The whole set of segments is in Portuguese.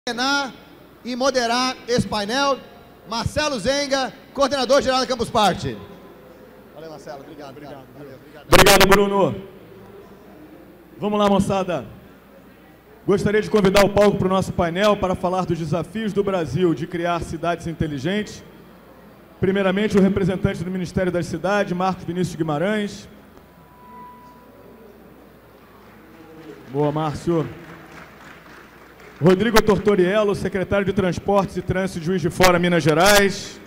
coordenar e moderar esse painel, Marcelo Zenga, coordenador-geral da Campus Party. Valeu, Marcelo. Obrigado. Obrigado, Bruno. Vamos lá, moçada. Gostaria de convidar o palco para o nosso painel para falar dos desafios do Brasil de criar cidades inteligentes. Primeiramente, o representante do Ministério das Cidades, Marcos Vinícius Guimarães. Boa, Márcio. Rodrigo Tortoriello, secretário de Transportes e Trânsito de Juiz de Fora, Minas Gerais.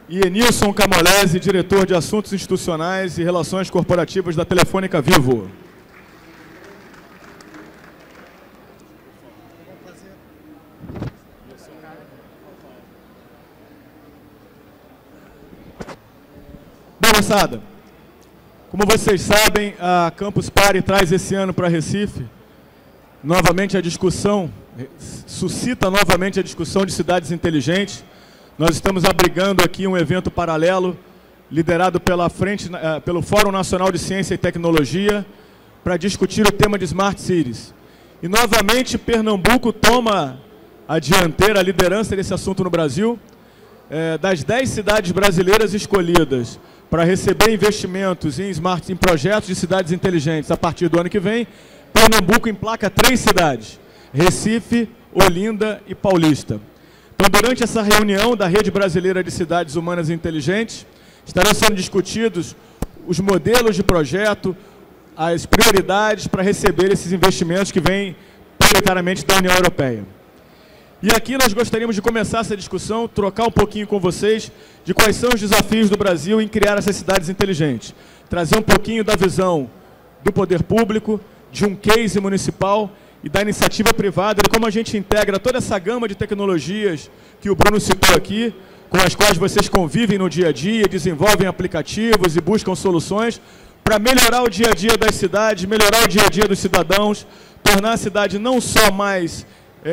E Enilson Camolese, diretor de Assuntos Institucionais e Relações Corporativas da Telefônica Vivo. Bom, moçada, como vocês sabem, a Campus Party traz esse ano para Recife novamente a discussão, suscita novamente a discussão de cidades inteligentes. Nós estamos abrigando aqui um evento paralelo, liderado pelo Fórum Nacional de Ciência e Tecnologia, para discutir o tema de Smart Cities. E novamente Pernambuco toma a dianteira, a liderança desse assunto no Brasil. Das 10 cidades brasileiras escolhidas para receber investimentos em projetos de cidades inteligentes a partir do ano que vem, Pernambuco emplaca 3 cidades, Recife, Olinda e Paulista. Então, durante essa reunião da Rede Brasileira de Cidades Humanas e Inteligentes, estarão sendo discutidos os modelos de projeto, as prioridades para receber esses investimentos que vêm prioritariamente da União Europeia. E aqui nós gostaríamos de começar essa discussão, trocar um pouquinho com vocês de quais são os desafios do Brasil em criar essas cidades inteligentes. Trazer um pouquinho da visão do poder público, de um case municipal e da iniciativa privada, de como a gente integra toda essa gama de tecnologias que o Bruno citou aqui, com as quais vocês convivem no dia a dia, desenvolvem aplicativos e buscam soluções para melhorar o dia a dia das cidades, melhorar o dia a dia dos cidadãos, tornar a cidade não só mais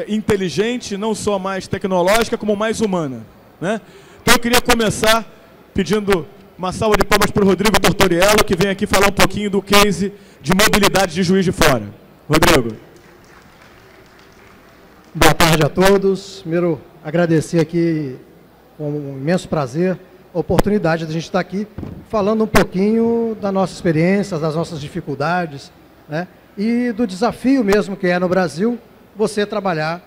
inteligente, não só mais tecnológica, como mais humana, né? Então eu queria começar pedindo uma salva de palmas para o Rodrigo Tortoriello, que vem aqui falar um pouquinho do case de mobilidade de Juiz de Fora. Rodrigo. Boa tarde a todos. Primeiro, agradecer aqui, com um imenso prazer, a oportunidade de a gente estar aqui falando um pouquinho da nossa experiência, das nossas dificuldades, né? E do desafio mesmo que é no Brasil você trabalhar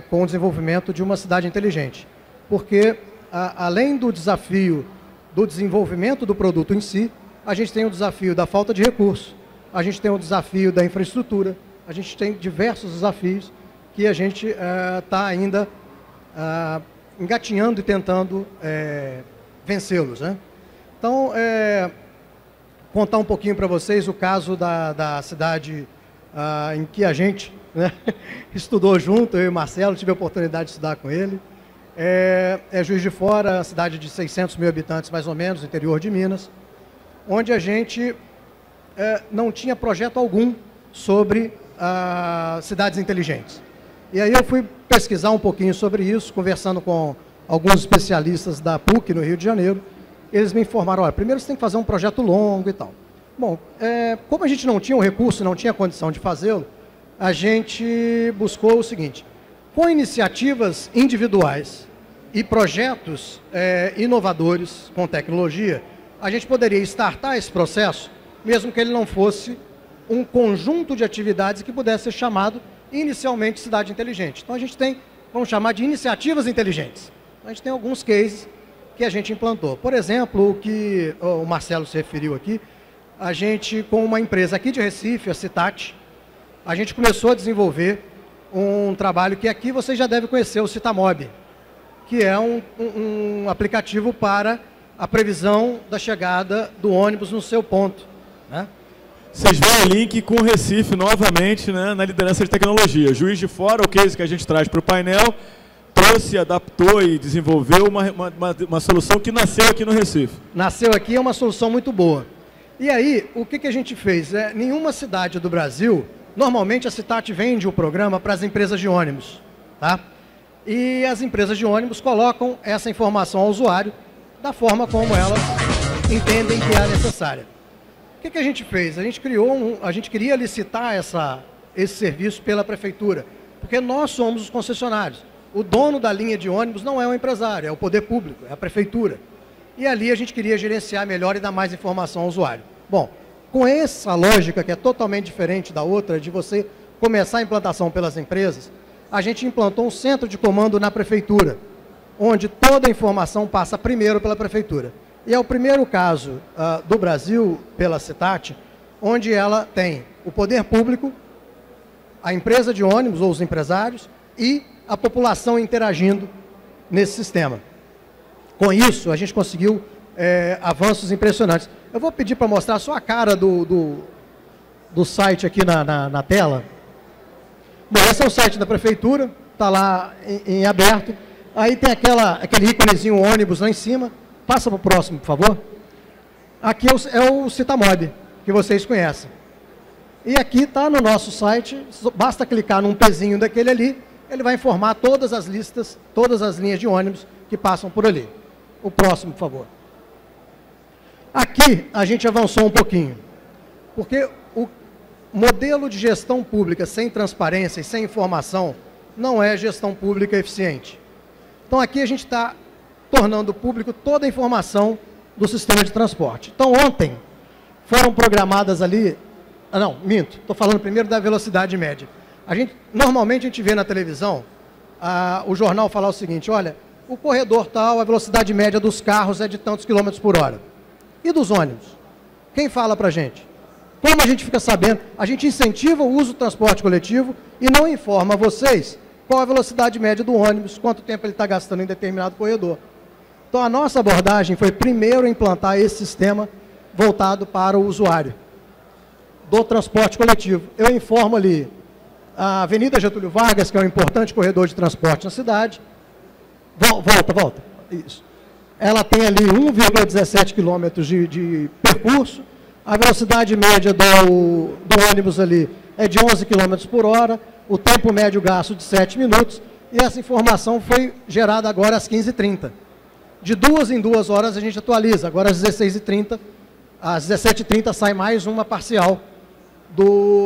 com o desenvolvimento de uma cidade inteligente. Porque, além do desafio do desenvolvimento do produto em si, a gente tem o desafio da falta de recursos, a gente tem o desafio da infraestrutura, a gente tem diversos desafios que a gente está ainda engatinhando e tentando vencê-los, né? Então, contar um pouquinho para vocês o caso da cidade em que a gente, né, estudou junto, eu e o Marcelo, tive a oportunidade de estudar com ele. É Juiz de Fora, cidade de 600 mil habitantes, mais ou menos, no interior de Minas, onde a gente não tinha projeto algum sobre cidades inteligentes. E aí eu fui pesquisar um pouquinho sobre isso, conversando com alguns especialistas da PUC, no Rio de Janeiro. Eles me informaram, olha, primeiro você tem que fazer um projeto longo e tal. Bom, como a gente não tinha um recurso, não tinha condição de fazê-lo, a gente buscou o seguinte: com iniciativas individuais e projetos inovadores com tecnologia, a gente poderia startar esse processo, mesmo que ele não fosse um conjunto de atividades que pudesse ser chamado inicialmente cidade inteligente. Então a gente tem, vamos chamar de iniciativas inteligentes. A gente tem alguns cases que a gente implantou. Por exemplo, o que o Marcelo se referiu aqui, a gente, com uma empresa aqui de Recife, a Citat, a gente começou a desenvolver um trabalho que aqui vocês já devem conhecer, o Citamob, que é um aplicativo para a previsão da chegada do ônibus no seu ponto, né? Vocês veem o link com o Recife novamente, né, na liderança de tecnologia. Juiz de Fora, o case que a gente traz para o painel, trouxe, adaptou e desenvolveu uma solução que nasceu aqui no Recife. Nasceu aqui, é uma solução muito boa. E aí, o que a gente fez? Nenhuma cidade do Brasil, normalmente a Citat vende o programa para as empresas de ônibus, tá? E as empresas de ônibus colocam essa informação ao usuário da forma como elas entendem que é necessária. O que a gente fez? A gente queria licitar esse serviço pela prefeitura, porque nós somos os concessionários. O dono da linha de ônibus não é o empresário, é o poder público, é a prefeitura. E ali a gente queria gerenciar melhor e dar mais informação ao usuário. Bom, com essa lógica, que é totalmente diferente da outra, de você começar a implantação pelas empresas, a gente implantou um centro de comando na prefeitura, onde toda a informação passa primeiro pela prefeitura. E é o primeiro caso do Brasil, pela CITAT, onde ela tem o poder público, a empresa de ônibus ou os empresários e a população interagindo nesse sistema. Com isso, a gente conseguiu avanços impressionantes. Eu vou pedir para mostrar só a cara do site aqui na tela. Bom, esse é o site da prefeitura, está lá em aberto. Aí tem aquele íconezinho ônibus lá em cima. Passa para o próximo, por favor. Aqui é o Citamob, que vocês conhecem. E aqui está no nosso site, basta clicar num pezinho daquele ali, ele vai informar todas as listas, todas as linhas de ônibus que passam por ali. O próximo, por favor. Aqui a gente avançou um pouquinho, porque o modelo de gestão pública sem transparência e sem informação não é gestão pública eficiente. Então aqui a gente está tornando público toda a informação do sistema de transporte. Então ontem foram programadas ali, não, minto, estou falando primeiro da velocidade média. Normalmente a gente vê na televisão o jornal falar o seguinte, olha, o corredor tal, a velocidade média dos carros é de tantos quilômetros por hora. E dos ônibus? Quem fala para a gente? Como a gente fica sabendo? A gente incentiva o uso do transporte coletivo e não informa vocês qual a velocidade média do ônibus, quanto tempo ele está gastando em determinado corredor. Então a nossa abordagem foi primeiro implantar esse sistema voltado para o usuário do transporte coletivo. Eu informo ali a Avenida Getúlio Vargas, que é um importante corredor de transporte na cidade. Volta. Isso. Ela tem ali 1,17 quilômetros de percurso. A velocidade média do ônibus ali é de 11 quilômetros por hora. O tempo médio gasto de 7 minutos. E essa informação foi gerada agora às 15h30. De 2 em 2 horas a gente atualiza. Agora às 16h30, às 17h30 sai mais uma parcial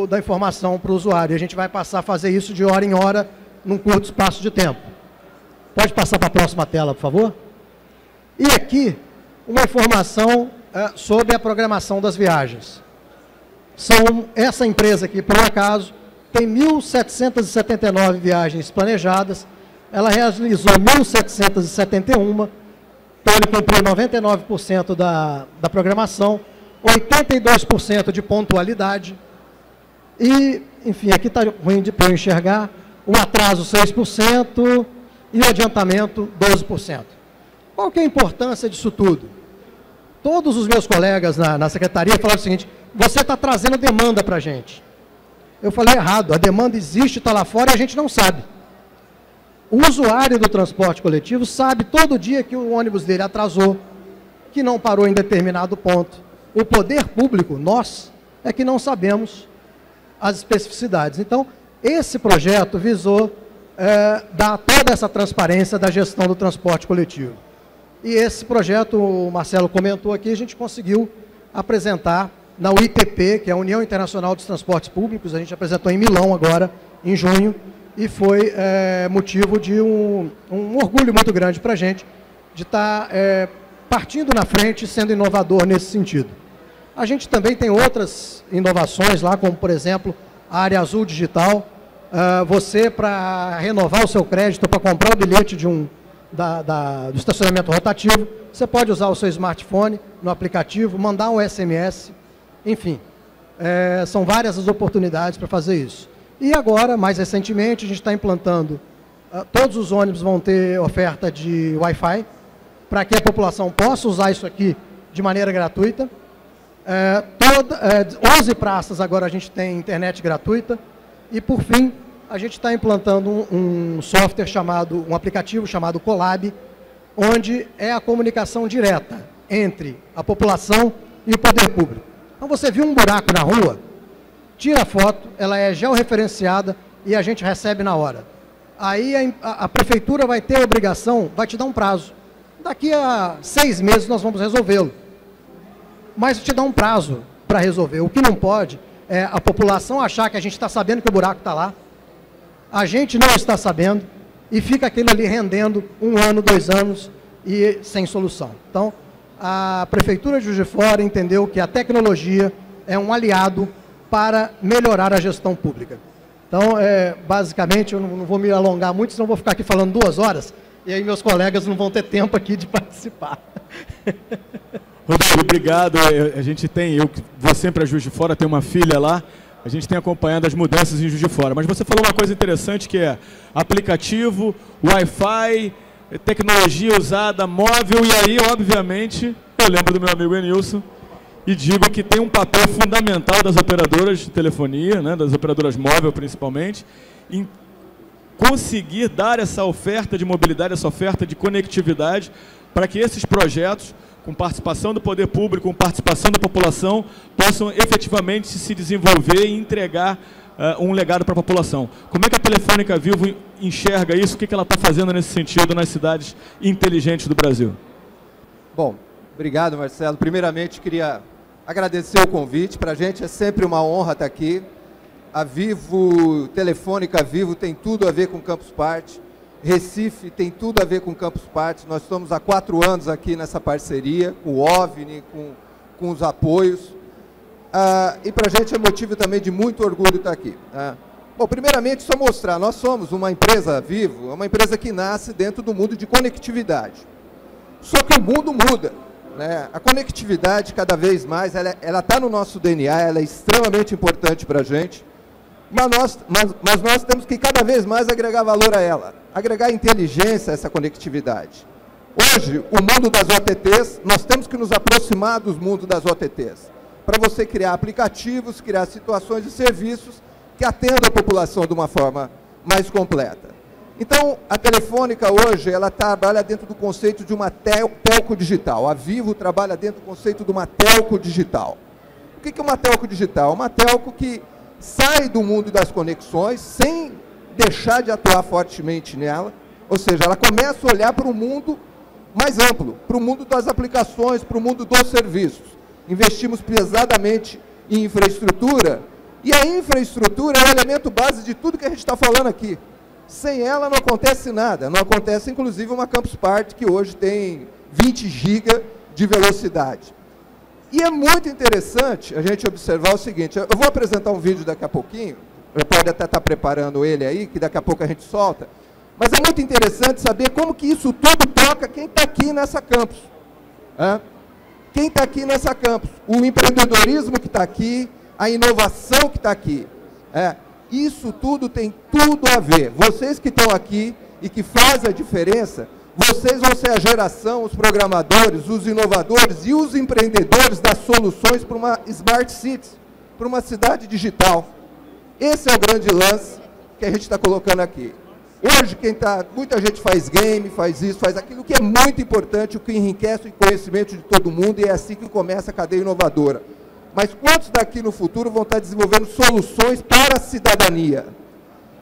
da informação para o usuário. E a gente vai passar a fazer isso de hora em hora, num curto espaço de tempo. Pode passar para a próxima tela, por favor? E aqui, uma informação sobre a programação das viagens. Essa empresa aqui, por um acaso, tem 1.779 viagens planejadas, ela realizou 1.771, então ele cumpriu 99% da programação, 82% de pontualidade, e, enfim, aqui está ruim para eu enxergar, o atraso 6% e o adiantamento 12%. Qual que é a importância disso tudo? Todos os meus colegas na secretaria falaram o seguinte, você está trazendo demanda para a gente. Eu falei errado, a demanda existe, está lá fora e a gente não sabe. O usuário do transporte coletivo sabe todo dia que o ônibus dele atrasou, que não parou em determinado ponto. O poder público, nós, é que não sabemos as especificidades. Então, esse projeto visou dar toda essa transparência da gestão do transporte coletivo. E esse projeto, o Marcelo comentou aqui, a gente conseguiu apresentar na UITP, que é a União Internacional dos Transportes Públicos, a gente apresentou em Milão agora, em junho, e foi motivo de um orgulho muito grande para a gente, de estar partindo na frente e sendo inovador nesse sentido. A gente também tem outras inovações lá, como, por exemplo, a área azul digital. Você, para renovar o seu crédito, para comprar o bilhete do estacionamento rotativo, você pode usar o seu smartphone no aplicativo, mandar um SMS, enfim. São várias as oportunidades para fazer isso. E agora, mais recentemente, a gente está implantando, todos os ônibus vão ter oferta de Wi-Fi, para que a população possa usar isso aqui de maneira gratuita. 11 praças agora a gente tem internet gratuita. E, por fim, a gente está implantando um software um aplicativo chamado Colab, onde é a comunicação direta entre a população e o poder público. Então, você viu um buraco na rua, tira a foto, ela é georreferenciada e a gente recebe na hora. Aí a prefeitura vai ter a obrigação, vai te dar um prazo. Daqui a 6 meses nós vamos resolvê-lo. Mas te dá um prazo para resolver. O que não pode a população achar que a gente está sabendo que o buraco está lá, a gente não está sabendo, e fica aquilo ali rendendo 1 ano, 2 anos, e sem solução. Então, a Prefeitura de Juiz de Fora entendeu que a tecnologia é um aliado para melhorar a gestão pública. Então, basicamente, eu não vou me alongar muito, senão vou ficar aqui falando 2 horas, e aí meus colegas não vão ter tempo aqui de participar. Rodrigo, obrigado. A gente tem, eu vou sempre a Juiz de Fora, tenho uma filha lá, a gente tem acompanhado as mudanças em Juiz de Fora. Mas você falou uma coisa interessante que é aplicativo, Wi-Fi, tecnologia usada, móvel, e aí, obviamente, eu lembro do meu amigo Enilson e digo que tem um papel fundamental das operadoras de telefonia, né, das operadoras móveis principalmente, em conseguir dar essa oferta de mobilidade, essa oferta de conectividade, para que esses projetos, com participação do poder público, com participação da população, possam efetivamente se desenvolver e entregar um legado para a população. Como é que a Telefônica Vivo enxerga isso? O que ela está fazendo nesse sentido nas cidades inteligentes do Brasil? Bom, obrigado, Marcelo. Primeiramente, queria agradecer o convite. Para a gente é sempre uma honra estar aqui. A Vivo, Telefônica Vivo, tem tudo a ver com Campus Party. Recife tem tudo a ver com Campus Party. Nós estamos há 4 anos aqui nessa parceria, com o OVNI, com os apoios. E para a gente é motivo também de muito orgulho estar aqui. Bom, primeiramente, só mostrar, nós somos uma empresa Vivo, é uma empresa que nasce dentro do mundo de conectividade. Só que o mundo muda, né? A conectividade, cada vez mais, ela está no nosso DNA, ela é extremamente importante para a gente, mas nós temos que cada vez mais agregar valor a ela, agregar inteligência a essa conectividade. Hoje, o mundo das OTTs, nós temos que nos aproximar dos mundos das OTTs, para você criar aplicativos, criar situações e serviços que atendam a população de uma forma mais completa. Então, a Telefônica hoje, ela trabalha dentro do conceito de uma telco digital. A Vivo trabalha dentro do conceito de uma telco digital. O que é uma telco digital? Uma telco que sai do mundo das conexões sem deixar de atuar fortemente nela, ou seja, ela começa a olhar para um mundo mais amplo, para o mundo das aplicações, para o mundo dos serviços. Investimos pesadamente em infraestrutura, e a infraestrutura é o elemento base de tudo que a gente está falando aqui. Sem ela não acontece nada, não acontece inclusive uma Campus Party que hoje tem 20 GB de velocidade. E é muito interessante a gente observar o seguinte, eu vou apresentar um vídeo daqui a pouquinho, pode até estar preparando ele aí, que daqui a pouco a gente solta, mas é muito interessante saber como que isso tudo toca quem está aqui nessa campus. Quem está aqui nessa campus? O empreendedorismo que está aqui, a inovação que está aqui. Isso tudo tem tudo a ver. Vocês que estão aqui e que fazem a diferença, vocês vão ser a geração, os programadores, os inovadores e os empreendedores das soluções para uma Smart City, para uma cidade digital. Esse é o grande lance que a gente está colocando aqui. Hoje, muita gente faz game, faz isso, faz aquilo, que é muito importante, o que enriquece o conhecimento de todo mundo, e é assim que começa a cadeia inovadora. Mas quantos daqui no futuro vão estar desenvolvendo soluções para a cidadania?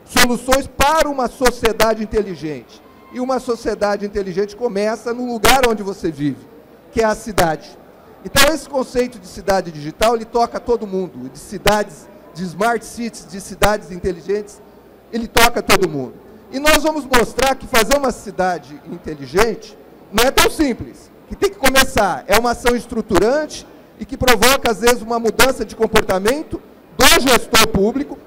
Soluções para uma sociedade inteligente. E uma sociedade inteligente começa no lugar onde você vive, que é a cidade. Então, esse conceito de cidade digital, ele toca todo mundo, de cidades, de smart cities, de cidades inteligentes, ele toca todo mundo. E nós vamos mostrar que fazer uma cidade inteligente não é tão simples, que tem que começar, é uma ação estruturante e que provoca, às vezes, uma mudança de comportamento do gestor público,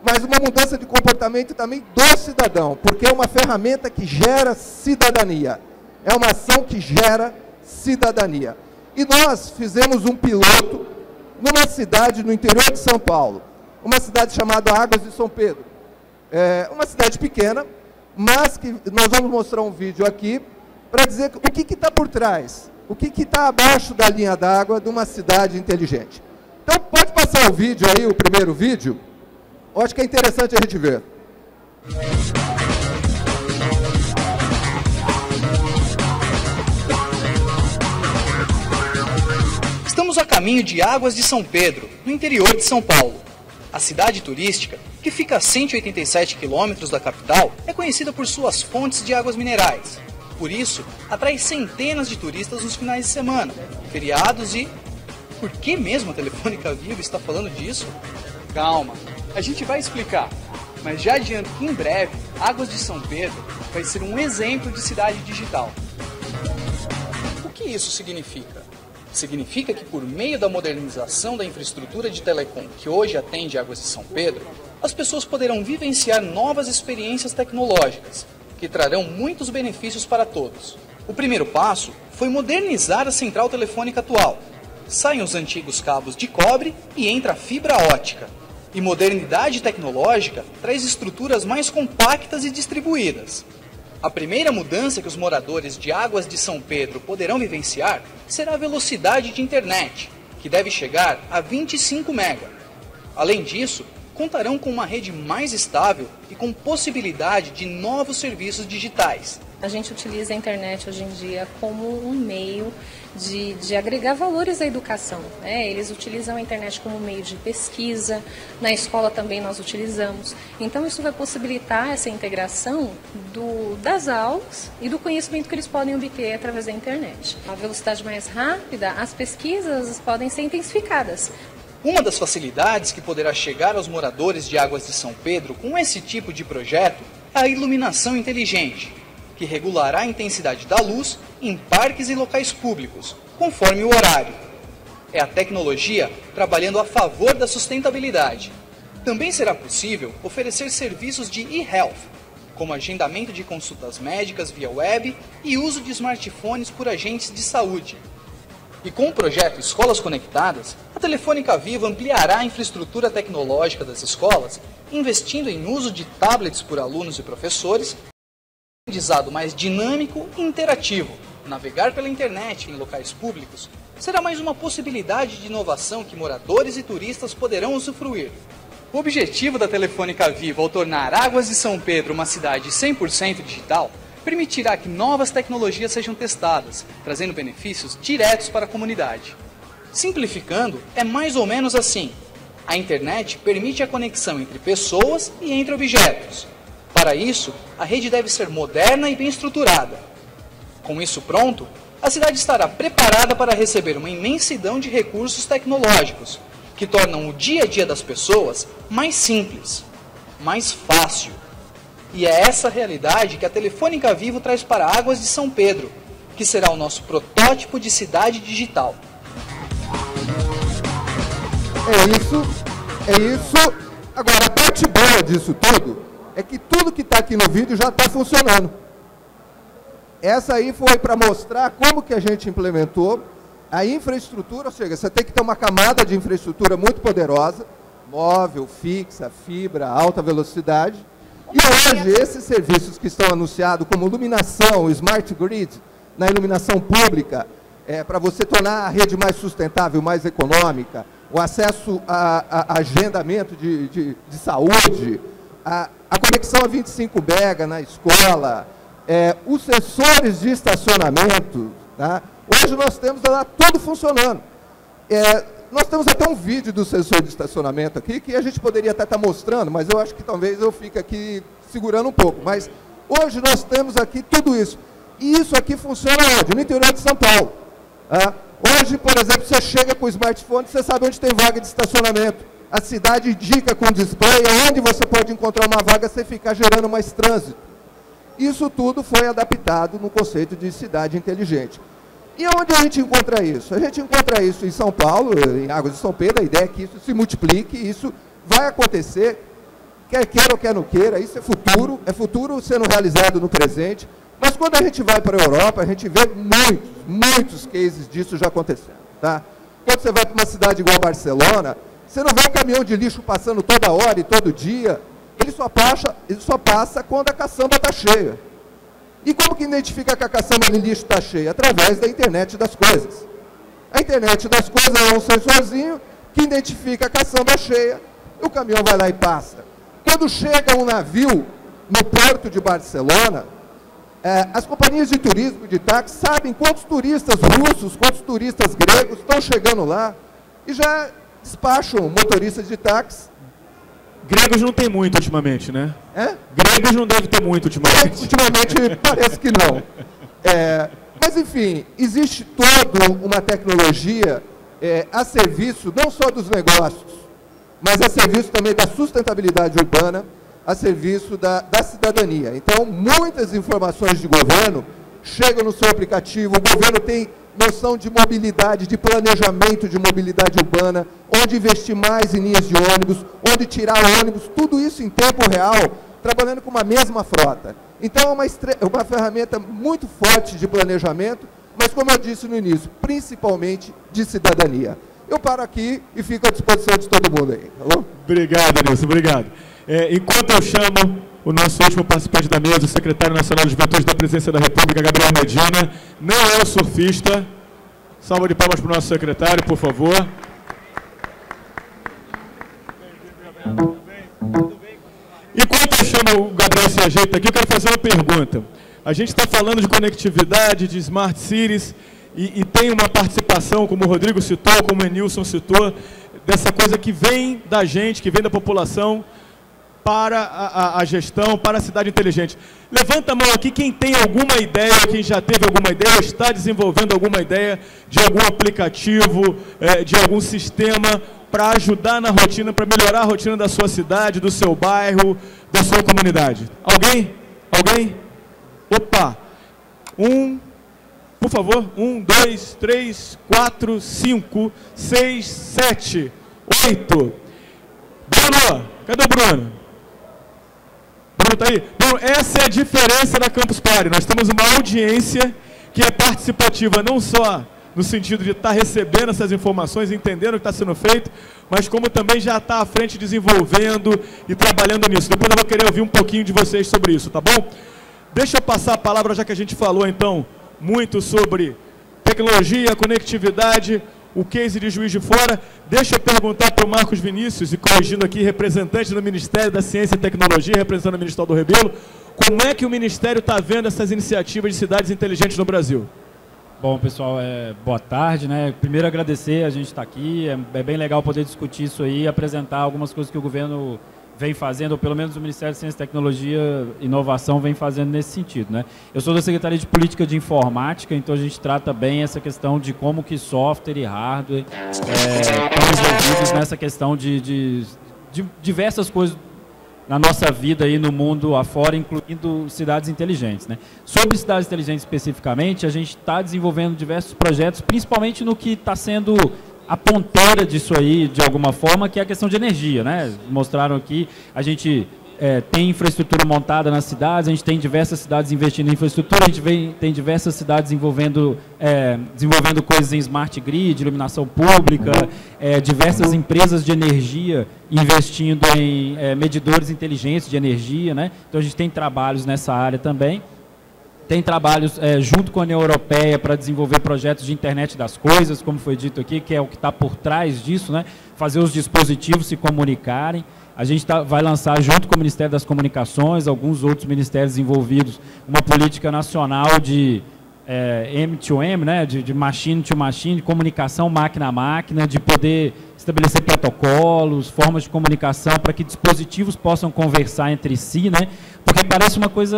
mas uma mudança de comportamento também do cidadão, porque é uma ferramenta que gera cidadania, é uma ação que gera cidadania. E nós fizemos um piloto numa cidade no interior de São Paulo, uma cidade chamada Águas de São Pedro. É uma cidade pequena, mas que nós vamos mostrar um vídeo aqui para dizer o que está por trás, o que está abaixo da linha d'água de uma cidade inteligente. Então, pode passar o vídeo aí, o primeiro vídeo. Eu acho que é interessante a gente ver. Estamos a caminho de Águas de São Pedro, no interior de São Paulo. A cidade turística, que fica a 187 quilômetros da capital, é conhecida por suas fontes de águas minerais. Por isso, atrai centenas de turistas nos finais de semana, feriados e Por que mesmo a Telefônica Vivo está falando disso? Calma, a gente vai explicar. Mas já adianto que em breve, Águas de São Pedro vai ser um exemplo de cidade digital. O que isso significa? Significa que por meio da modernização da infraestrutura de telecom que hoje atende Águas de São Pedro, as pessoas poderão vivenciar novas experiências tecnológicas, que trarão muitos benefícios para todos. O primeiro passo foi modernizar a central telefônica atual. Saem os antigos cabos de cobre e entra a fibra ótica. E modernidade tecnológica traz estruturas mais compactas e distribuídas. A primeira mudança que os moradores de Águas de São Pedro poderão vivenciar será a velocidade de internet, que deve chegar a 25 MB. Além disso, contarão com uma rede mais estável e com possibilidade de novos serviços digitais. A gente utiliza a internet hoje em dia como um meio de agregar valores à educação, né? Eles utilizam a internet como meio de pesquisa, na escola também nós utilizamos. Então isso vai possibilitar essa integração das aulas e do conhecimento que eles podem obter através da internet. A velocidade mais rápida, as pesquisas podem ser intensificadas. Uma das facilidades que poderá chegar aos moradores de Águas de São Pedro com esse tipo de projeto é a iluminação inteligente, que regulará a intensidade da luz em parques e locais públicos, conforme o horário. É a tecnologia trabalhando a favor da sustentabilidade. Também será possível oferecer serviços de e-health, como agendamento de consultas médicas via web e uso de smartphones por agentes de saúde. E com o projeto Escolas Conectadas, a Telefônica Vivo ampliará a infraestrutura tecnológica das escolas, investindo em uso de tablets por alunos e professores, aprendizado mais dinâmico e interativo. Navegar pela internet em locais públicos será mais uma possibilidade de inovação que moradores e turistas poderão usufruir. O objetivo da Telefônica Vivo ao tornar Águas de São Pedro uma cidade 100% digital permitirá que novas tecnologias sejam testadas, trazendo benefícios diretos para a comunidade. Simplificando, é mais ou menos assim. A internet permite a conexão entre pessoas e entre objetos. Para isso, a rede deve ser moderna e bem estruturada. Com isso pronto, a cidade estará preparada para receber uma imensidão de recursos tecnológicos, que tornam o dia a dia das pessoas mais simples, mais fácil. E é essa realidade que a Telefônica Vivo traz para Águas de São Pedro, que será o nosso protótipo de cidade digital. É isso. Agora, a parte boa disso tudo é que tudo que está aqui no vídeo já está funcionando. Essa aí foi para mostrar como que a gente implementou a infraestrutura, ou seja, você tem que ter uma camada de infraestrutura muito poderosa, móvel, fixa, fibra, alta velocidade. E hoje, esses serviços que estão anunciados, como iluminação, smart grid, na iluminação pública, para você tornar a rede mais sustentável, mais econômica, o acesso a agendamento de saúde, a conexão a 25 MB na escola, os sensores de estacionamento, tá? Hoje nós temos lá tudo funcionando. Nós temos até um vídeo do sensor de estacionamento aqui, que a gente poderia até estar mostrando, mas eu acho que talvez eu fique aqui segurando um pouco. Mas hoje nós temos aqui tudo isso. E isso aqui funciona onde? No interior de São Paulo. Hoje, por exemplo, você chega com o smartphone, você sabe onde tem vaga de estacionamento. A cidade indica com display onde você pode encontrar uma vaga sem ficar gerando mais trânsito. Isso tudo foi adaptado no conceito de cidade inteligente. E onde a gente encontra isso? A gente encontra isso em São Paulo, em Águas de São Pedro. A ideia é que isso se multiplique, isso vai acontecer, quer queira ou quer não queira, isso é futuro sendo realizado no presente. Mas quando a gente vai para a Europa, a gente vê muitos cases disso já acontecendo. Tá? Quando você vai para uma cidade igual a Barcelona, você não vê um caminhão de lixo passando toda hora e todo dia, ele só passa quando a caçamba está cheia. E como que identifica que a caçamba de lixo está cheia? Através da internet das coisas. A internet das coisas é um sensorzinho que identifica a caçamba cheia, o caminhão vai lá e passa. Quando chega um navio no porto de Barcelona, as companhias de turismo, de táxi, sabem quantos turistas russos, quantos turistas gregos estão chegando lá e já despacham motoristas de táxi. Gregos não tem muito ultimamente, né? Gregos não deve ter muito ultimamente. Ultimamente parece que não. Mas, enfim, existe toda uma tecnologia a serviço não só dos negócios, mas a serviço também da sustentabilidade urbana, a serviço da cidadania. Então, muitas informações de governo chegam no seu aplicativo, o governo tem noção de mobilidade, de planejamento de mobilidade urbana, onde investir mais em linhas de ônibus, onde tirar ônibus, tudo isso em tempo real, trabalhando com uma mesma frota. Então, é uma ferramenta muito forte de planejamento, mas, como eu disse no início, principalmente de cidadania. Eu paro aqui e fico à disposição de todo mundo aí. Alô? Obrigado, Nilson, obrigado. Enquanto eu chamo o nosso último participante da mesa, o secretário nacional de Juventude da Presidência da República, Gabriel Medina, não é o surfista. Salva de palmas para o nosso secretário, por favor. Enquanto eu chamo o Gabriel se ajeita aqui, eu quero fazer uma pergunta. A gente está falando de conectividade, de smart cities, e tem uma participação, como o Rodrigo citou, como o Enilson citou, dessa coisa que vem da gente, que vem da população, para a gestão, para a cidade inteligente. Levanta a mão aqui quem tem alguma ideia, quem já teve alguma ideia, está desenvolvendo alguma ideia de algum aplicativo, de algum sistema para ajudar na rotina, para melhorar a rotina da sua cidade, do seu bairro, da sua comunidade. Alguém? Alguém? Opa! Por favor, 1, 2, 3, 4, 5, 6, 7, 8. Bruno, cadê o Bruno? Bruno está aí? Bruno, essa é a diferença da Campus Party. Nós temos uma audiência que é participativa, não só no sentido de estar recebendo essas informações, entendendo o que está sendo feito, mas como também já está à frente desenvolvendo e trabalhando nisso. Depois eu vou querer ouvir um pouquinho de vocês sobre isso, tá bom? Deixa eu passar a palavra, já que a gente falou, então, muito sobre tecnologia, conectividade, o case de Juiz de Fora. Deixa eu perguntar para o Marcos Vinícius, e corrigindo aqui, representante do Ministério da Ciência e Tecnologia, representando o Ministério do Rebelo, como é que o Ministério está vendo essas iniciativas de cidades inteligentes no Brasil? Bom, pessoal, boa tarde, né? Primeiro agradecer, a gente está aqui, é bem legal poder discutir isso aí, apresentar algumas coisas que o governo vem fazendo, ou pelo menos o Ministério de Ciência, Tecnologia e Inovação vem fazendo nesse sentido, né? Eu sou da Secretaria de Política de Informática, então a gente trata bem essa questão de como que software e hardware estão envolvidos nessa questão de diversas coisas na nossa vida aí no mundo afora, incluindo cidades inteligentes, né? Sobre cidades inteligentes especificamente, a gente está desenvolvendo diversos projetos, principalmente no que está sendo a ponteira disso aí, de alguma forma, que é a questão de energia, né? Mostraram aqui, a gente tem infraestrutura montada nas cidades, a gente tem diversas cidades investindo em infraestrutura, a gente tem diversas cidades desenvolvendo coisas em smart grid, iluminação pública, diversas empresas de energia investindo em medidores inteligentes de energia, né? Então a gente tem trabalhos nessa área também. Tem trabalhos junto com a União Europeia para desenvolver projetos de internet das coisas, como foi dito aqui, que é o que está por trás disso, né? Fazer os dispositivos se comunicarem. A gente vai lançar, junto com o Ministério das Comunicações, alguns outros ministérios envolvidos, uma política nacional de M2M, né? de machine to machine, de comunicação máquina a máquina, de poder estabelecer protocolos, formas de comunicação para que dispositivos possam conversar entre si, né? Porque parece uma coisa,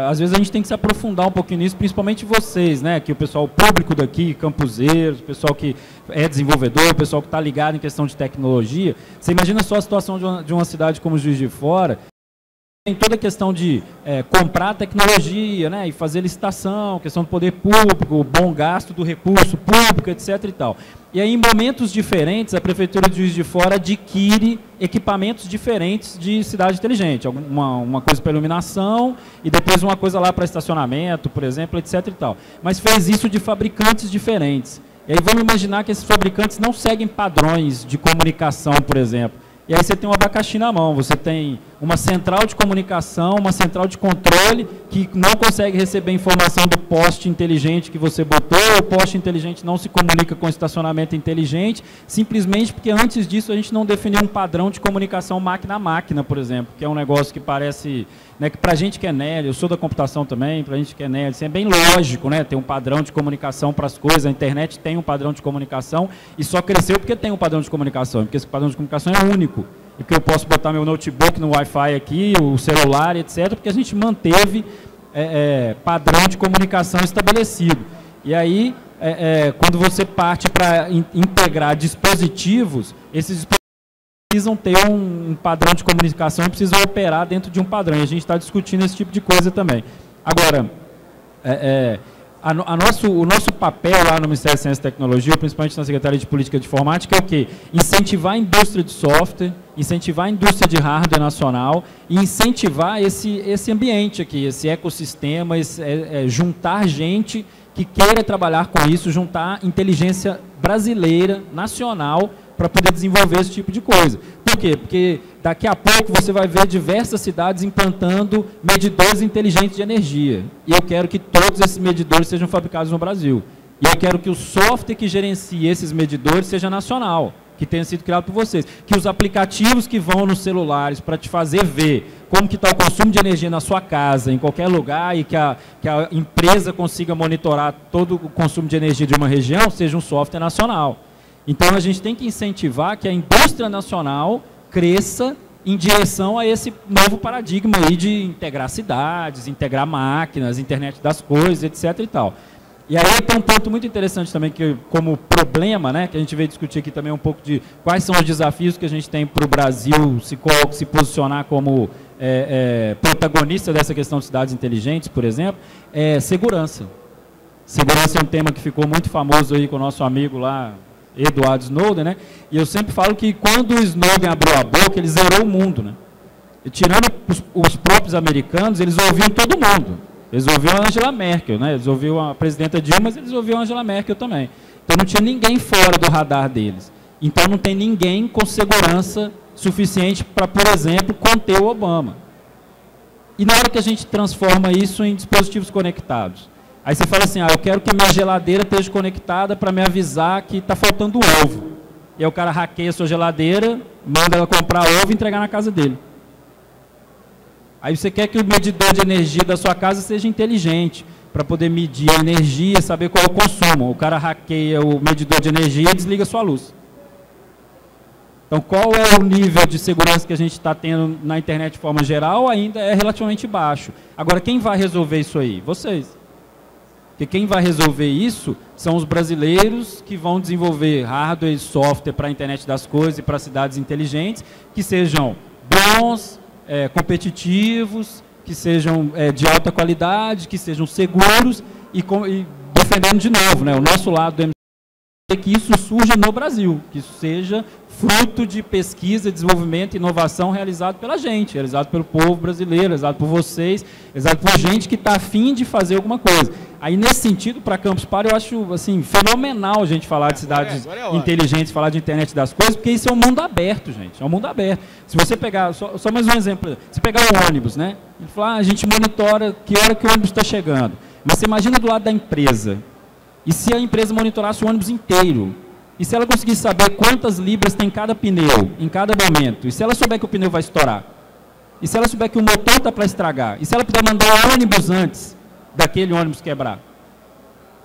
às vezes a gente tem que se aprofundar um pouquinho nisso, principalmente vocês, né? Que o pessoal público daqui, campuseiros, o pessoal que é desenvolvedor, o pessoal que está ligado em questão de tecnologia. Você imagina só a situação de uma cidade como Juiz de Fora, tem toda a questão de comprar tecnologia, né, e fazer licitação, questão do poder público, bom gasto do recurso público, etc. e tal. E aí, em momentos diferentes, a Prefeitura de Juiz de Fora adquire equipamentos diferentes de cidade inteligente. Uma coisa para iluminação e depois uma coisa lá para estacionamento, por exemplo, etc. e tal. Mas fez isso de fabricantes diferentes. E aí vamos imaginar que esses fabricantes não seguem padrões de comunicação, por exemplo. E aí você tem um abacaxi na mão, você tem uma central de comunicação, uma central de controle que não consegue receber informação do poste inteligente que você botou, o poste inteligente não se comunica com o estacionamento inteligente, simplesmente porque antes disso a gente não definiu um padrão de comunicação máquina a máquina, por exemplo, que é um negócio que parece, né, que para a gente que é nerd, eu sou da computação também, para a gente que é nerd, assim, é bem lógico, né, ter um padrão de comunicação para as coisas, a internet tem um padrão de comunicação e só cresceu porque tem um padrão de comunicação, porque esse padrão de comunicação é único. E que eu posso botar meu notebook no Wi-Fi aqui, o celular, etc., porque a gente manteve padrão de comunicação estabelecido. E aí, quando você parte para integrar dispositivos, esses dispositivos precisam ter um padrão de comunicação e precisam operar dentro de um padrão. E a gente está discutindo esse tipo de coisa também. Agora, o nosso papel lá no Ministério da Ciência e Tecnologia, principalmente na Secretaria de Política de Informática, é o quê? Incentivar a indústria de software, incentivar a indústria de hardware nacional e incentivar esse ambiente aqui, esse ecossistema, juntar gente que queira trabalhar com isso, juntar inteligência brasileira, nacional, para poder desenvolver esse tipo de coisa. Por quê? Porque daqui a pouco você vai ver diversas cidades implantando medidores inteligentes de energia. E eu quero que todos esses medidores sejam fabricados no Brasil. E eu quero que o software que gerencie esses medidores seja nacional, que tenha sido criado por vocês. Que os aplicativos que vão nos celulares para te fazer ver como que está o consumo de energia na sua casa, em qualquer lugar, e que a empresa consiga monitorar todo o consumo de energia de uma região, seja um software nacional. Então, a gente tem que incentivar que a indústria nacional cresça em direção a esse novo paradigma aí de integrar cidades, integrar máquinas, internet das coisas, etc. e tal. E aí tem um ponto muito interessante também, que como problema, né, que a gente veio discutir aqui também um pouco de quais são os desafios que a gente tem para o Brasil se posicionar como protagonista dessa questão de cidades inteligentes, por exemplo, é segurança. Segurança é um tema que ficou muito famoso aí com o nosso amigo lá, Edward Snowden, né? E eu sempre falo que quando o Snowden abriu a boca, ele zerou o mundo, né? E tirando os próprios americanos, eles ouviam todo mundo. Eles ouviam a Angela Merkel, né? Eles ouviam a presidenta Dilma, mas eles ouviam a Angela Merkel também. Então não tinha ninguém fora do radar deles. Então não tem ninguém com segurança suficiente para, por exemplo, conter o Obama. E na hora que a gente transforma isso em dispositivos conectados, aí você fala assim, eu quero que a minha geladeira esteja conectada para me avisar que está faltando ovo. E aí o cara hackeia a sua geladeira, manda ela comprar ovo e entregar na casa dele. Aí você quer que o medidor de energia da sua casa seja inteligente, para poder medir a energia, saber qual é o consumo. O cara hackeia o medidor de energia e desliga a sua luz. Então, qual é o nível de segurança que a gente está tendo na internet de forma geral? Ainda é relativamente baixo. Agora, quem vai resolver isso aí? Vocês. Porque quem vai resolver isso são os brasileiros que vão desenvolver hardware e software para a internet das coisas e para cidades inteligentes, que sejam bons, competitivos, que sejam de alta qualidade, que sejam seguros e defendendo de novo, né, o nosso lado do MCT, que isso surja no Brasil, que isso seja fruto de pesquisa, desenvolvimento e inovação realizado pela gente, realizado pelo povo brasileiro, realizado por vocês, realizado por gente que está afim de fazer alguma coisa. Aí, nesse sentido, para Campus Party, eu acho assim, fenomenal a gente falar de cidades inteligentes, falar de internet das coisas, porque isso é um mundo aberto, gente, é um mundo aberto. Se você pegar, só mais um exemplo, se pegar um ônibus, né? Ele fala, a gente monitora que hora que o ônibus está chegando. Mas você imagina do lado da empresa, e se a empresa monitorasse o ônibus inteiro? E se ela conseguir saber quantas libras tem cada pneu, em cada momento? E se ela souber que o pneu vai estourar? E se ela souber que o motor está para estragar? E se ela puder mandar o ônibus antes daquele ônibus quebrar?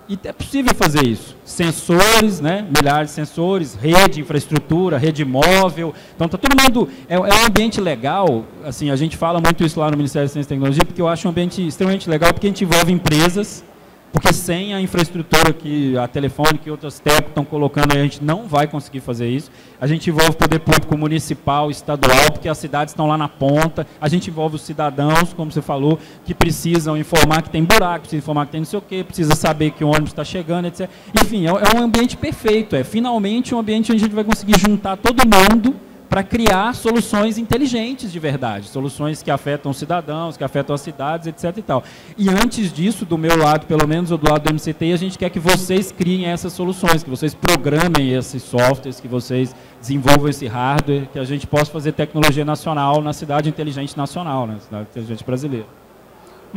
E é possível fazer isso. Sensores, né? Milhares de sensores, rede, infraestrutura, rede móvel. Então, está todo mundo... É um ambiente legal. Assim, a gente fala muito isso lá no Ministério da Ciência e Tecnologia, porque eu acho um ambiente extremamente legal, porque a gente envolve empresas. Porque sem a infraestrutura que a Telefônica e outras telcos estão colocando aí, a gente não vai conseguir fazer isso. A gente envolve o poder público municipal, estadual, porque as cidades estão lá na ponta. A gente envolve os cidadãos, como você falou, que precisam informar que tem buraco, precisam informar que tem não sei o quê, precisa saber que o ônibus está chegando, etc. Enfim, é um ambiente perfeito. É finalmente um ambiente onde a gente vai conseguir juntar todo mundo para criar soluções inteligentes de verdade, soluções que afetam os cidadãos, que afetam as cidades, etc. e tal. E antes disso, do meu lado, pelo menos, ou do lado do MCT, a gente quer que vocês criem essas soluções, que vocês programem esses softwares, que vocês desenvolvam esse hardware, que a gente possa fazer tecnologia nacional na cidade inteligente nacional, né, na cidade inteligente brasileira.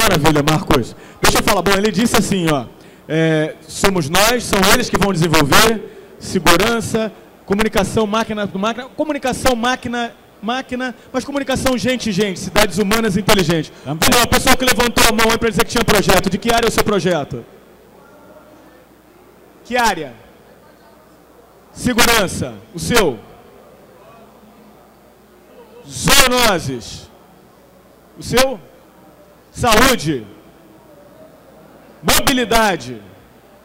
Maravilha, Marcos. Deixa eu falar, bom, ele disse assim, ó, somos nós, são eles que vão desenvolver segurança, comunicação máquina, comunicação máquina, mas comunicação gente, cidades humanas inteligentes. Olha, o pessoal que levantou a mão aí para dizer que tinha projeto, de que área é o seu projeto? Que área? Segurança, o seu? Zoonoses, o seu? Saúde? Mobilidade?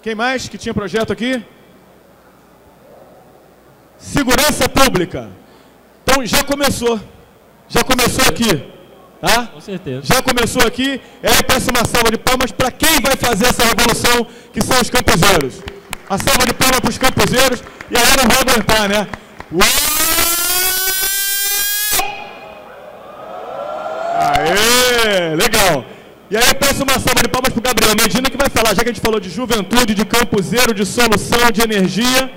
Quem mais que tinha projeto aqui? Segurança pública. Então já começou aqui, tá? Com certeza. Já começou aqui, eu peço uma salva de palmas para quem vai fazer essa revolução, que são os campuseiros. A salva de palmas para os campuseiros, e aí não vai aguentar, né? Aê, legal. E aí eu peço uma salva de palmas para o Gabriel Medina, que vai falar, já que a gente falou de juventude, de campuseiro, de solução, de energia.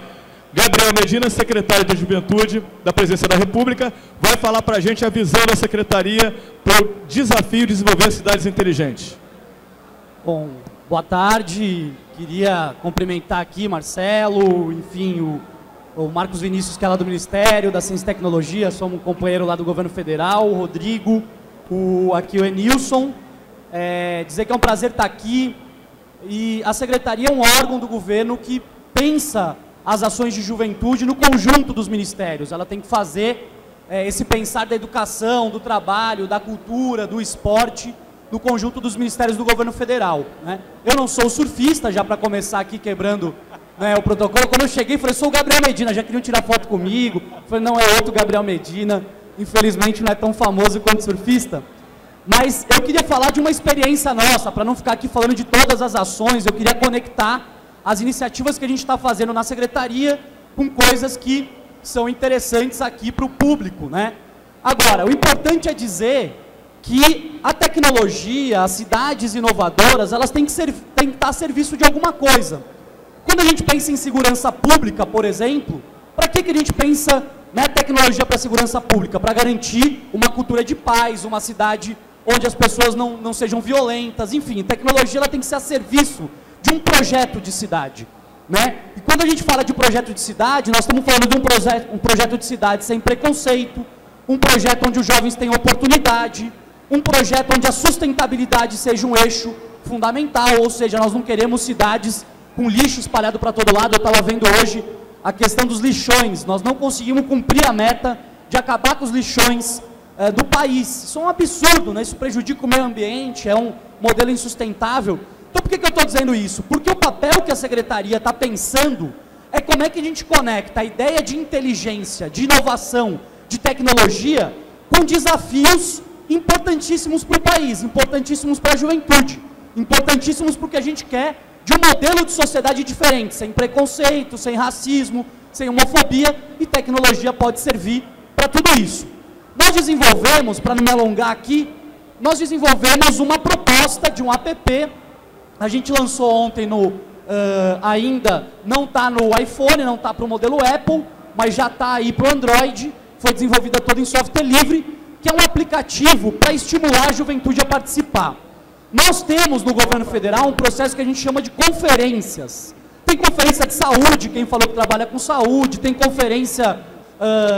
Gabriel Medina, secretário de Juventude da Presidência da República, vai falar para a gente a visão da Secretaria para o desafio de desenvolver cidades inteligentes. Bom, boa tarde. Queria cumprimentar aqui Marcelo, enfim, o Marcos Vinícius, que é lá do Ministério da Ciência e Tecnologia, somos um companheiro lá do Governo Federal, o Rodrigo, aqui o Enilson. Dizer que é um prazer estar aqui, e a Secretaria é um órgão do governo que pensa as ações de juventude no conjunto dos ministérios. Ela tem que fazer esse pensar da educação, do trabalho, da cultura, do esporte, no conjunto dos ministérios do governo federal, né? Eu não sou surfista, já para começar aqui quebrando, né, o protocolo. Quando eu cheguei, falei, sou o Gabriel Medina, já queriam tirar foto comigo. Falei, não, é outro Gabriel Medina, infelizmente não é tão famoso quanto surfista. Mas eu queria falar de uma experiência nossa, para não ficar aqui falando de todas as ações, eu queria conectar as iniciativas que a gente está fazendo na Secretaria com coisas que são interessantes aqui para o público, né? Agora, o importante é dizer que a tecnologia, as cidades inovadoras, elas têm que estar a serviço de alguma coisa. Quando a gente pensa em segurança pública, por exemplo, para que a gente pensa, né, tecnologia para segurança pública? Para garantir uma cultura de paz, uma cidade onde as pessoas não sejam violentas, enfim, tecnologia ela tem que ser a serviço de um projeto de cidade, né? E quando a gente fala de projeto de cidade, nós estamos falando de um projeto de cidade sem preconceito, um projeto onde os jovens têm oportunidade, um projeto onde a sustentabilidade seja um eixo fundamental, ou seja, nós não queremos cidades com lixo espalhado para todo lado. Eu estava vendo hoje a questão dos lixões, nós não conseguimos cumprir a meta de acabar com os lixões do país. Isso é um absurdo, né? Isso prejudica o meio ambiente, é um modelo insustentável. Então, por que eu estou dizendo isso? Porque o papel que a Secretaria está pensando é como é que a gente conecta a ideia de inteligência, de inovação, de tecnologia, com desafios importantíssimos para o país, importantíssimos para a juventude, importantíssimos para o que a gente quer de um modelo de sociedade diferente, sem preconceito, sem racismo, sem homofobia, e tecnologia pode servir para tudo isso. Nós desenvolvemos, para não me alongar aqui, nós desenvolvemos uma proposta de um app. A gente lançou ontem ainda não está no iPhone, não está para o modelo Apple, mas já está aí para o Android, foi desenvolvida toda em software livre, que é um aplicativo para estimular a juventude a participar. Nós temos no governo federal um processo que a gente chama de conferências. Tem conferência de saúde, quem falou que trabalha com saúde, tem conferência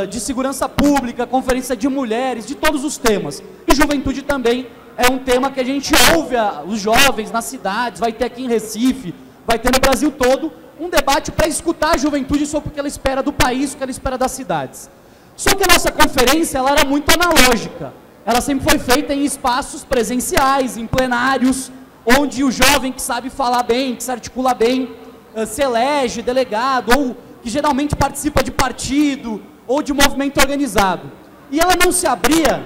de segurança pública, conferência de mulheres, de todos os temas. E juventude também é um tema que a gente ouve os jovens nas cidades, vai ter aqui em Recife, vai ter no Brasil todo, um debate para escutar a juventude sobre o que ela espera do país, o que ela espera das cidades. Só que a nossa conferência ela era muito analógica, ela sempre foi feita em espaços presenciais, em plenários, onde o jovem que sabe falar bem, que se articula bem, se elege delegado, ou que geralmente participa de partido, ou de movimento organizado. E ela não se abria,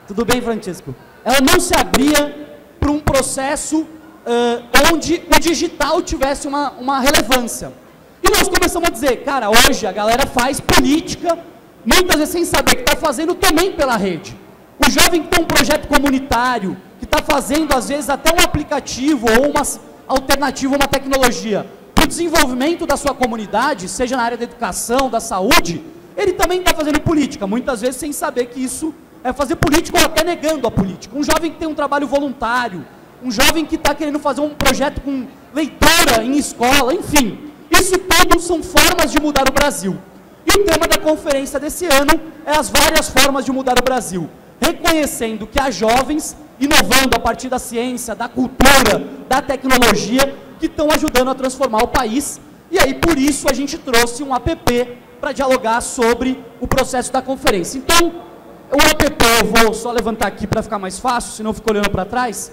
tudo bem, Francisco? Ela não se abria para um processo onde o digital tivesse uma relevância. E nós começamos a dizer, cara, hoje a galera faz política, muitas vezes sem saber que está fazendo também pela rede. O jovem que tem um projeto comunitário, que está fazendo às vezes até um aplicativo ou uma alternativa, uma tecnologia, para o desenvolvimento da sua comunidade, seja na área da educação, da saúde, ele também está fazendo política, muitas vezes sem saber que isso é fazer política ou até negando a política. Um jovem que tem um trabalho voluntário, um jovem que está querendo fazer um projeto com leitura em escola, enfim. Isso tudo são formas de mudar o Brasil. E o tema da conferência desse ano é as várias formas de mudar o Brasil, reconhecendo que há jovens inovando a partir da ciência, da cultura, da tecnologia, que estão ajudando a transformar o país. E aí, por isso, a gente trouxe um app para dialogar sobre o processo da conferência. Então, o app, eu vou só levantar aqui para ficar mais fácil, senão eu fico olhando para trás.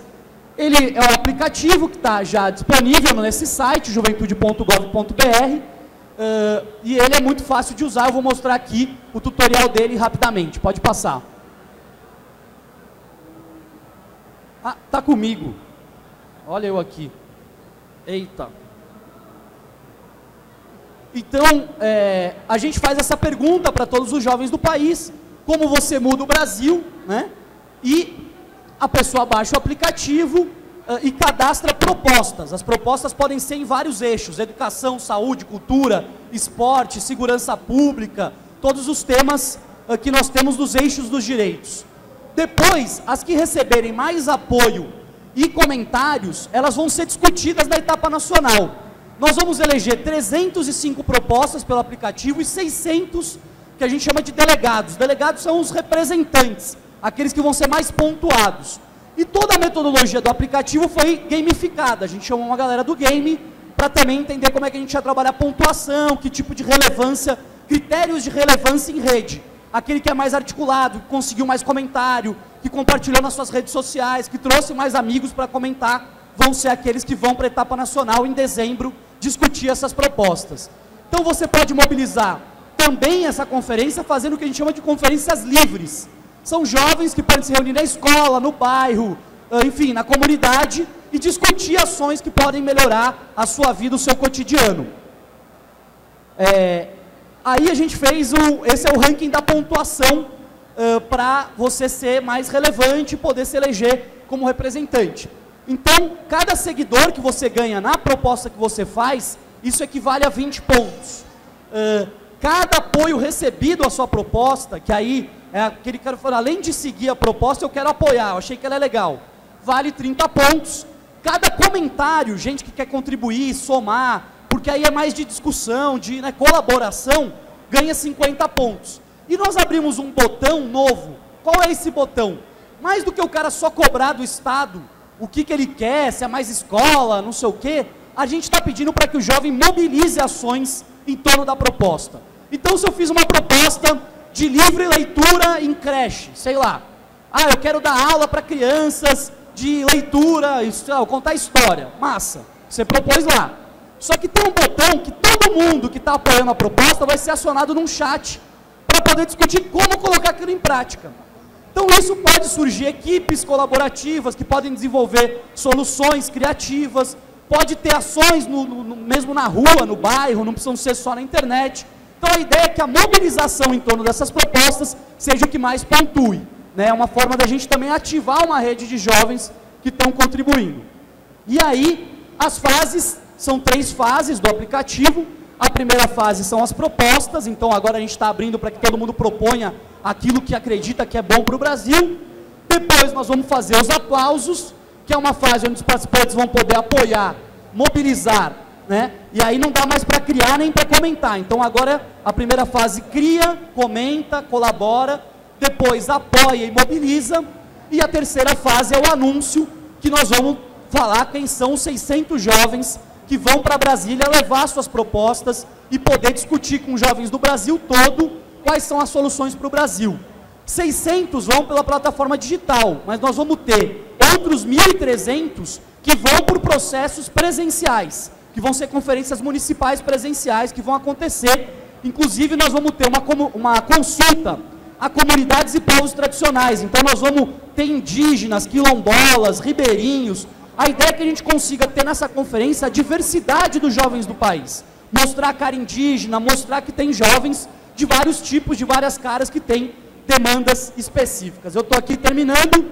Ele é um aplicativo que está já disponível nesse site, juventude.gov.br, e ele é muito fácil de usar. Eu vou mostrar aqui o tutorial dele rapidamente. Pode passar. Ah, tá comigo. Olha eu aqui. Eita. Então, a gente faz essa pergunta para todos os jovens do país: como você muda o Brasil, né? E a pessoa baixa o aplicativo e cadastra propostas. As propostas podem ser em vários eixos: educação, saúde, cultura, esporte, segurança pública, todos os temas que nós temos nos eixos dos direitos. Depois, as que receberem mais apoio e comentários, elas vão ser discutidas na etapa nacional. Nós vamos eleger 305 propostas pelo aplicativo e 600 que a gente chama de delegados. Delegados são os representantes, aqueles que vão ser mais pontuados. E toda a metodologia do aplicativo foi gamificada. A gente chamou uma galera do game para também entender como é que a gente ia trabalhar pontuação, que tipo de relevância, critérios de relevância em rede. Aquele que é mais articulado, que conseguiu mais comentário, que compartilhou nas suas redes sociais, que trouxe mais amigos para comentar, vão ser aqueles que vão para a etapa nacional em dezembro discutir essas propostas. Então você pode mobilizar também essa conferência fazendo o que a gente chama de conferências livres. São jovens que podem se reunir na escola, no bairro, enfim, na comunidade e discutir ações que podem melhorar a sua vida, o seu cotidiano. Aí a gente fez esse é o ranking da pontuação para você ser mais relevante e poder se eleger como representante. Então, cada seguidor que você ganha na proposta que você faz, isso equivale a 20 pontos. Cada apoio recebido à sua proposta, que aí é aquele cara que fala, além de seguir a proposta, eu quero apoiar, eu achei que ela é legal, vale 30 pontos. Cada comentário, gente que quer contribuir, somar, porque aí é mais de discussão, de colaboração, ganha 50 pontos. E nós abrimos um botão novo. Qual é esse botão? Mais do que o cara só cobrar do Estado o que ele quer, se é mais escola, não sei o quê, a gente está pedindo para que o jovem mobilize ações em torno da proposta. Então, se eu fiz uma proposta de livre leitura em creche, sei lá, eu quero dar aula para crianças de leitura, contar história, massa, você propôs lá. Só que tem um botão que todo mundo que está apoiando a proposta vai ser acionado num chat para poder discutir como colocar aquilo em prática. Então isso pode surgir equipes colaborativas que podem desenvolver soluções criativas, pode ter ações mesmo na rua, no bairro, não precisam ser só na internet. Então a ideia é que a mobilização em torno dessas propostas seja o que mais pontue. É uma forma da gente também ativar uma rede de jovens que estão contribuindo. E aí, as fases, são 3 fases do aplicativo. A primeira fase são as propostas, então agora a gente está abrindo para que todo mundo proponha aquilo que acredita que é bom para o Brasil. Depois nós vamos fazer os aplausos, que é uma fase onde os participantes vão poder apoiar, mobilizar, e aí não dá mais para criar nem para comentar. Então agora a primeira fase cria, comenta, colabora, depois apoia e mobiliza, e a terceira fase é o anúncio, que nós vamos falar quem são os 600 jovens que vão para Brasília levar suas propostas e poder discutir com jovens do Brasil todo quais são as soluções para o Brasil. 600 vão pela plataforma digital, mas nós vamos ter outros 1.300 que vão por processos presenciais, que vão ser conferências municipais presenciais que vão acontecer. Inclusive, nós vamos ter uma consulta a comunidades e povos tradicionais. Então, nós vamos ter indígenas, quilombolas, ribeirinhos. A ideia é que a gente consiga ter nessa conferência a diversidade dos jovens do país. Mostrar a cara indígena, mostrar que tem jovens de vários tipos, de várias caras que têm demandas específicas. Eu estou aqui terminando.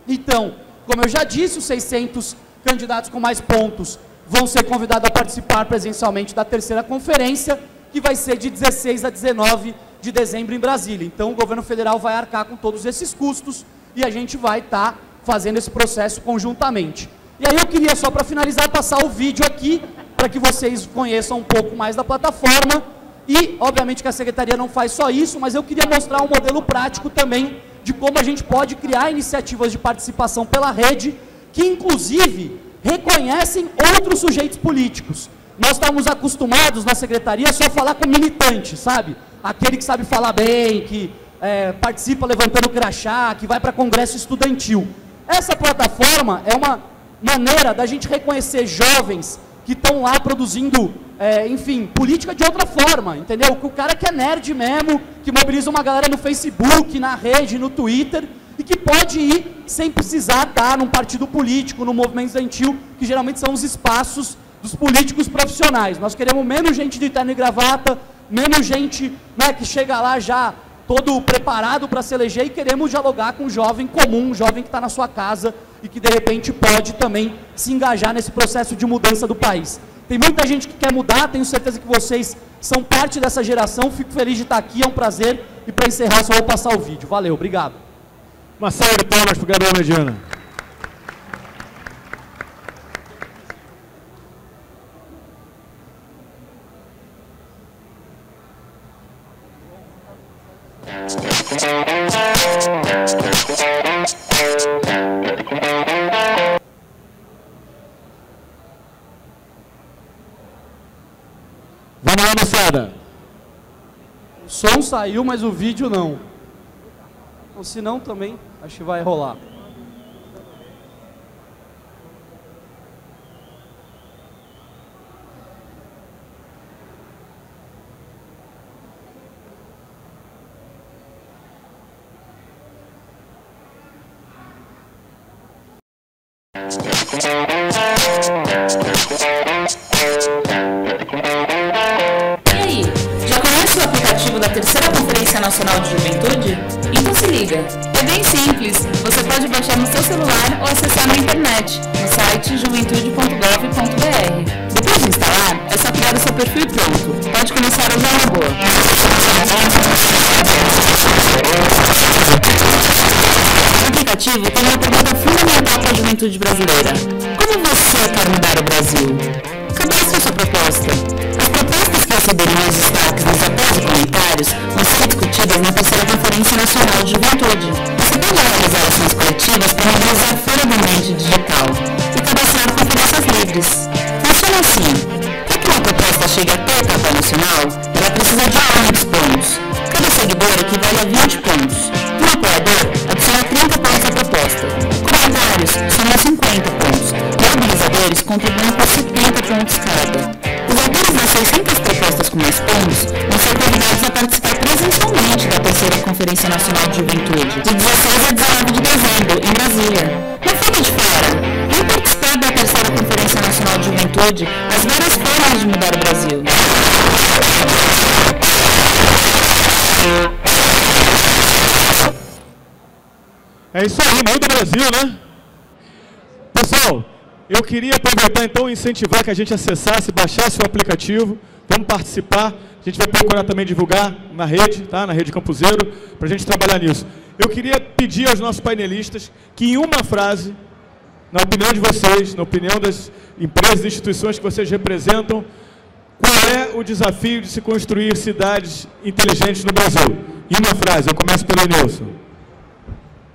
Então, como eu já disse, os 600 candidatos com mais pontos vão ser convidados a participar presencialmente da terceira conferência, que vai ser de 16 a 19 de dezembro em Brasília. Então, o governo federal vai arcar com todos esses custos e a gente vai estar fazendo esse processo conjuntamente. E aí eu queria, só para finalizar, passar o vídeo aqui, para que vocês conheçam um pouco mais da plataforma. E, obviamente, que a Secretaria não faz só isso, mas eu queria mostrar um modelo prático também de como a gente pode criar iniciativas de participação pela rede, que, inclusive, reconhecem outros sujeitos políticos. Nós estamos acostumados, na Secretaria, só a falar com militante, sabe? Aquele que sabe falar bem, que participa levantando crachá, que vai para congresso estudantil. Essa plataforma é uma maneira da gente reconhecer jovens que estão lá produzindo, enfim, política de outra forma, entendeu? O cara que é nerd mesmo, que mobiliza uma galera no Facebook, na rede, no Twitter, e que pode ir sem precisar estar num partido político, num movimento estudantil, que geralmente são os espaços dos políticos profissionais. Nós queremos menos gente de terno e gravata, menos gente, né, que chega lá já todo preparado para se eleger, e queremos dialogar com um jovem comum, um jovem que está na sua casa e que de repente pode também se engajar nesse processo de mudança do país. Tem muita gente que quer mudar, tenho certeza que vocês são parte dessa geração, fico feliz de estar aqui, é um prazer, e para encerrar só vou passar o vídeo. Valeu, obrigado. Uma salva de palmas para o Gabriel Medina. Vamos lá, moçada. O som saiu, mas o vídeo não. Ou se não, também acho que vai rolar. E aí, já conhece o aplicativo da Terceira Conferência Nacional de Juventude? Então se liga, é bem simples, você pode baixar no seu celular ou acessar na internet, no site juventude.gov.br. Depois de instalar, é só criar o seu perfil e pronto, pode começar a usar na boa. O aplicativo tem uma pergunta fundamental para a juventude brasileira: como você quer mudar o Brasil? Cadastre sua proposta. As propostas que receberem mais destaques nos apoios e comentários vão ser discutidas na Terceira Conferência Nacional de Juventude. Você pode realizar ações coletivas para mobilizar fora do ambiente digital e cadastrar conferências livres. Funciona assim: para que uma proposta chegue até a etapa nacional, ela precisa de 500 pontos. Cada seguidor equivale a 20 pontos. Um apoiador adiciona 30 pontos à proposta. Comentários somam 50 pontos. Mobilizadores contribuem com 70 pontos cada. Os autores das 600 propostas com mais pontos vão ser convidados a participar presencialmente da Terceira Conferência Nacional de Juventude, de 16 a 19 de dezembro, em Brasília. Não fique de fora. Vem participar da Terceira Conferência Nacional de Juventude, as várias formas de mudar o Brasil. É isso aí, muda o Brasil, né? Pessoal, eu queria aproveitar então e incentivar que a gente acessasse, baixasse o aplicativo, vamos participar, a gente vai procurar também divulgar na rede, tá? Na rede Campo Zero, para a gente trabalhar nisso. Eu queria pedir aos nossos painelistas que em uma frase, na opinião de vocês, na opinião das empresas e instituições que vocês representam, qual é o desafio de se construir cidades inteligentes no Brasil? Em uma frase, eu começo pelo Nilson.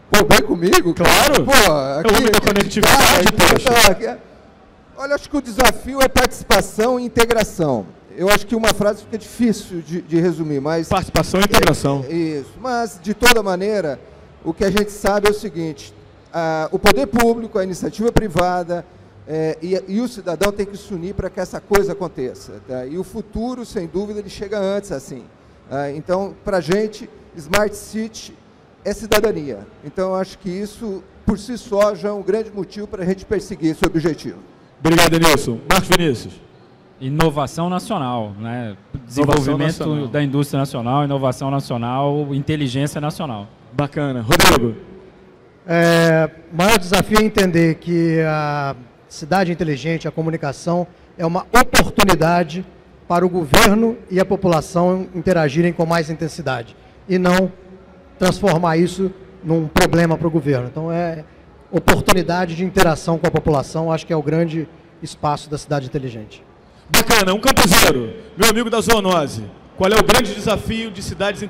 Pô, vem comigo? Claro. Pô, aqui, é o homem da conectividade, poxa. Olha, acho que o desafio é participação e integração. Eu acho que uma frase fica difícil de resumir, mas... Participação e integração. Isso. Mas, de toda maneira, o que a gente sabe é o seguinte: o poder público, a iniciativa privada e o cidadão tem que se unir para que essa coisa aconteça. Tá? E o futuro, sem dúvida, ele chega antes assim. Então, para a gente, Smart City é cidadania. Então, eu acho que isso, por si só, já é um grande motivo para a gente perseguir esse objetivo. Obrigado, Nilson. Marcos Vinícius. Inovação nacional, né? Desenvolvimento nacional da indústria nacional, inovação nacional, inteligência nacional. Bacana. Rodrigo. O maior desafio é entender que a cidade inteligente, a comunicação, é uma oportunidade para o governo e a população interagirem com mais intensidade, e não transformar isso num problema para o governo. Então, é oportunidade de interação com a população, acho que é o grande espaço da cidade inteligente. Bacana, um camposeiro, meu amigo da zoonose. Qual é o grande desafio de cidades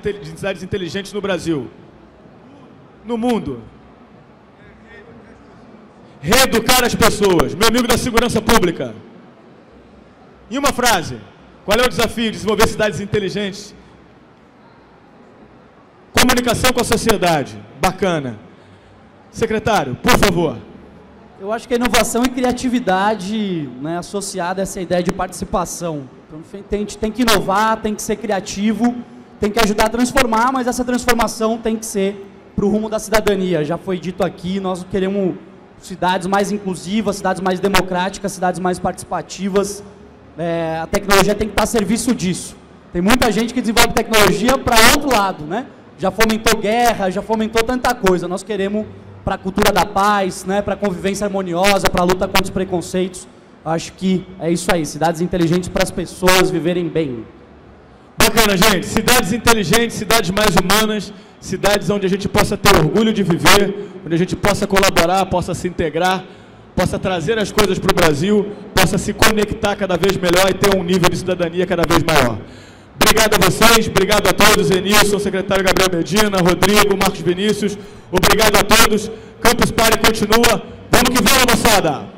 inteligentes no Brasil? No mundo? Reeducar as pessoas. Meu amigo da segurança pública. Em uma frase, qual é o desafio de desenvolver cidades inteligentes? Comunicação com a sociedade. Bacana. Secretário, por favor. Eu acho que a inovação e criatividade, né, associada a essa ideia de participação. Então, a gente tem que inovar, tem que ser criativo, tem que ajudar a transformar, mas essa transformação tem que ser para o rumo da cidadania. Já foi dito aqui, nós queremos cidades mais inclusivas, cidades mais democráticas, cidades mais participativas. A tecnologia tem que estar a serviço disso. Tem muita gente que desenvolve tecnologia para outro lado, né? Já fomentou guerra, já fomentou tanta coisa. Nós queremos para a cultura da paz, né? Para a convivência harmoniosa, para a luta contra os preconceitos. Acho que é isso aí, cidades inteligentes para as pessoas viverem bem. Bacana, gente. Cidades inteligentes, cidades mais humanas, cidades onde a gente possa ter orgulho de viver, onde a gente possa colaborar, possa se integrar, possa trazer as coisas para o Brasil, possa se conectar cada vez melhor e ter um nível de cidadania cada vez maior. Obrigado a vocês, obrigado a todos, Enilson, secretário Gabriel Medina, Rodrigo, Marcos Vinícius, obrigado a todos. Campus Party continua. Vamos que vamos, moçada!